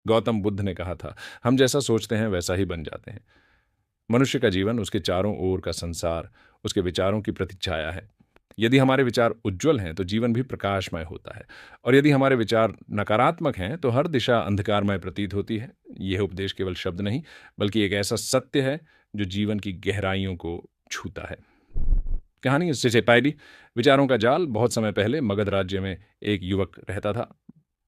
गौतम बुद्ध ने कहा था, हम जैसा सोचते हैं वैसा ही बन जाते हैं। मनुष्य का जीवन, उसके चारों ओर का संसार, उसके विचारों की प्रतिच्छाया है। यदि हमारे विचार उज्ज्वल हैं तो जीवन भी प्रकाशमय होता है, और यदि हमारे विचार नकारात्मक हैं तो हर दिशा अंधकारमय प्रतीत होती है। यह उपदेश केवल शब्द नहीं, बल्कि एक ऐसा सत्य है जो जीवन की गहराइयों को छूता है। कहानी सिपाही विचारों का जाल। बहुत समय पहले मगध राज्य में एक युवक रहता था,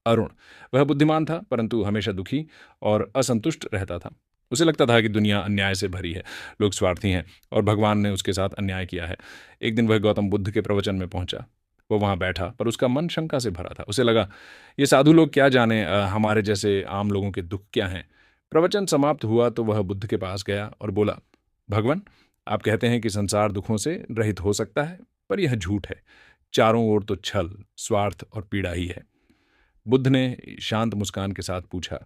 अरुण। वह बुद्धिमान था, परंतु हमेशा दुखी और असंतुष्ट रहता था। उसे लगता था कि दुनिया अन्याय से भरी है, लोग स्वार्थी हैं और भगवान ने उसके साथ अन्याय किया है। एक दिन वह गौतम बुद्ध के प्रवचन में पहुंचा। वो वहां बैठा, पर उसका मन शंका से भरा था। उसे लगा, ये साधु लोग क्या जाने हमारे जैसे आम लोगों के दुख क्या हैं। प्रवचन समाप्त हुआ तो वह बुद्ध के पास गया और बोला, भगवान, आप कहते हैं कि संसार दुखों से रहित हो सकता है, पर यह झूठ है। चारों ओर तो छल, स्वार्थ और पीड़ा ही है। बुद्ध ने शांत मुस्कान के साथ पूछा,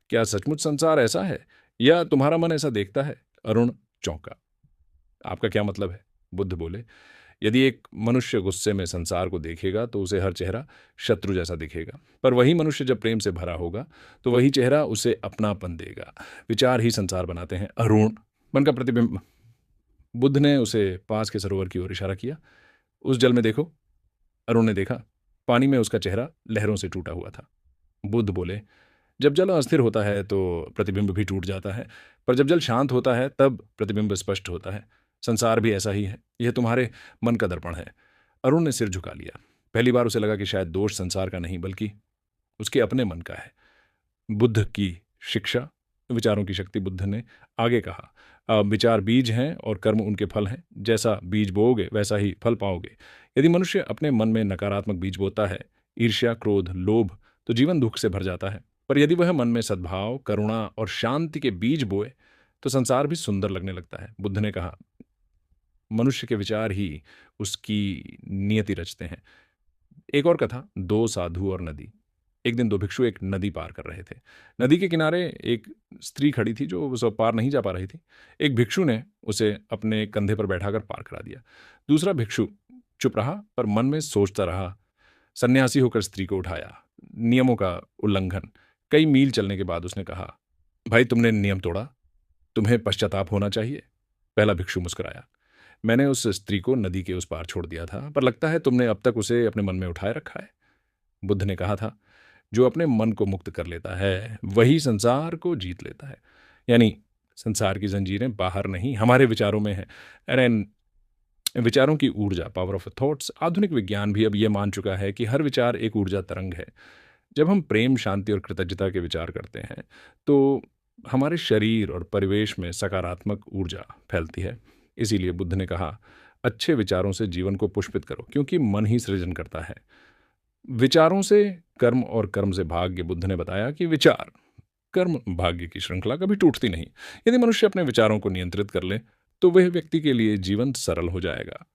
क्या सचमुच संसार ऐसा है, या तुम्हारा मन ऐसा देखता है? अरुण चौंका। आपका क्या मतलब है? बुद्ध बोले, यदि एक मनुष्य गुस्से में संसार को देखेगा तो उसे हर चेहरा शत्रु जैसा दिखेगा, पर वही मनुष्य जब प्रेम से भरा होगा तो वही चेहरा उसे अपनापन देगा। विचार ही संसार बनाते हैं अरुण। मन का प्रतिबिंब। बुद्ध ने उसे पास के सरोवर की ओर इशारा किया। उस जल में देखो। अरुण ने देखा। पानी में उसका चेहरा लहरों से टूटा हुआ था। बुद्ध बोले, जब जल अस्थिर होता है तो प्रतिबिंब भी टूट जाता है, पर जब जल शांत होता है तब प्रतिबिंब स्पष्ट होता है। संसार भी ऐसा ही है, यह तुम्हारे मन का दर्पण है। अरुण ने सिर झुका लिया। पहली बार उसे लगा कि शायद दोष संसार का नहीं, बल्कि उसके अपने मन का है। बुद्ध की शिक्षा, विचारों की शक्ति। बुद्ध ने आगे कहा, विचार बीज हैं और कर्म उनके फल हैं। जैसा बीज बोओगे वैसा ही फल पाओगे। यदि मनुष्य अपने मन में नकारात्मक बीज बोता है, ईर्ष्या, क्रोध, लोभ, तो जीवन दुख से भर जाता है। पर यदि वह मन में सद्भाव, करुणा और शांति के बीज बोए तो संसार भी सुंदर लगने लगता है। बुद्ध ने कहा, मनुष्य के विचार ही उसकी नियति रचते हैं। एक और कथा, दो साधु और नदी। एक दिन दो भिक्षु एक नदी पार कर रहे थे। नदी के किनारे एक स्त्री खड़ी थी जो उस पार नहीं जा पा रही थी। एक भिक्षु ने उसे अपने कंधे पर बैठाकर पार करा दिया। दूसरा भिक्षु चुप रहा, पर मन में सोचता रहा। सन्यासी होकर स्त्री को उठाया, नियमों का उल्लंघन। कई मील चलने के बाद उसने कहा, भाई, तुमने नियम तोड़ा, तुम्हें पश्चाताप होना चाहिए। पहला भिक्षु मुस्कुराया, मैंने उस स्त्री को नदी के उस पार छोड़ दिया था, पर लगता है तुमने अब तक उसे अपने मन में उठाए रखा है। बुद्ध ने कहा था, जो अपने मन को मुक्त कर लेता है वही संसार को जीत लेता है। यानी संसार की जंजीरें बाहर नहीं, हमारे विचारों में है। अरे, विचारों की ऊर्जा, पावर ऑफ थॉट्स। आधुनिक विज्ञान भी अब यह मान चुका है कि हर विचार एक ऊर्जा तरंग है। जब हम प्रेम, शांति और कृतज्ञता के विचार करते हैं तो हमारे शरीर और परिवेश में सकारात्मक ऊर्जा फैलती है। इसीलिए बुद्ध ने कहा, अच्छे विचारों से जीवन को पुष्पित करो, क्योंकि मन ही सृजन करता है। विचारों से कर्म और कर्म से भाग्य। बुद्ध ने बताया कि विचार, कर्म, भाग्य की श्रृंखला कभी टूटती नहीं। यदि मनुष्य अपने विचारों को नियंत्रित कर ले तो वह व्यक्ति के लिए जीवन सरल हो जाएगा।